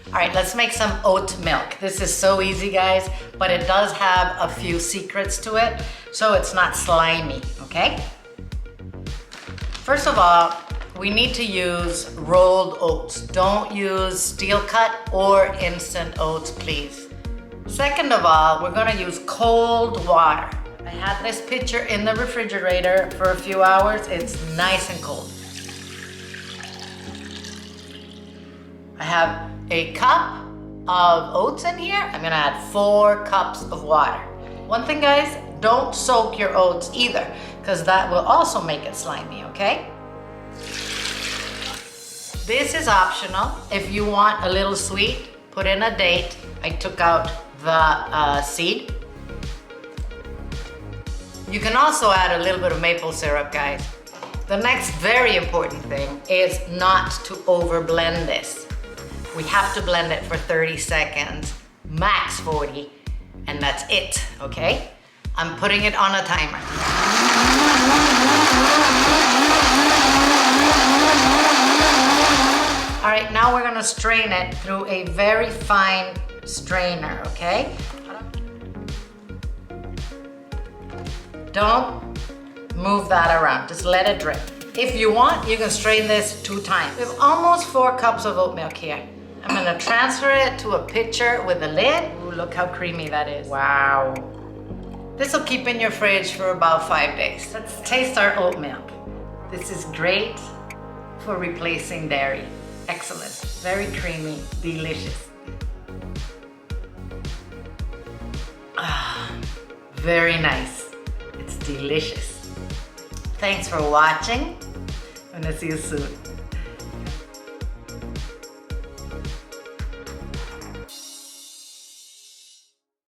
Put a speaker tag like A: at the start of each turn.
A: All right, let's make some oat milk. This is so easy, guys, but it does have a few secrets to it, so it's not slimy, okay? First of all, we need to use rolled oats. Don't use steel cut or instant oats, please. Second of all, we're gonna use cold water. I had this pitcher in the refrigerator for a few hours. It's nice and cold. I have a cup of oats in here. I'm gonna add 4 cups of water. One thing, guys, don't soak your oats either, because that will also make it slimy, okay? This is optional. If you want a little sweet, put in a date. I took out the seed. You can also add a little bit of maple syrup, guys. The next very important thing is not to over blend this. We have to blend it for 30 seconds, max 40, and that's it, okay? I'm putting it on a timer. All right, now we're gonna strain it through a very fine strainer, okay? Don't move that around, just let it drip. If you want, you can strain this 2 times. We have almost 4 cups of oat milk here. I'm gonna transfer it to a pitcher with a lid. Ooh, look how creamy that is. Wow. This will keep in your fridge for about 5 days. Let's taste our oat milk. This is great for replacing dairy. Excellent, very creamy, delicious. Ah, very nice. It's delicious. Thanks for watching. I'm gonna see you soon.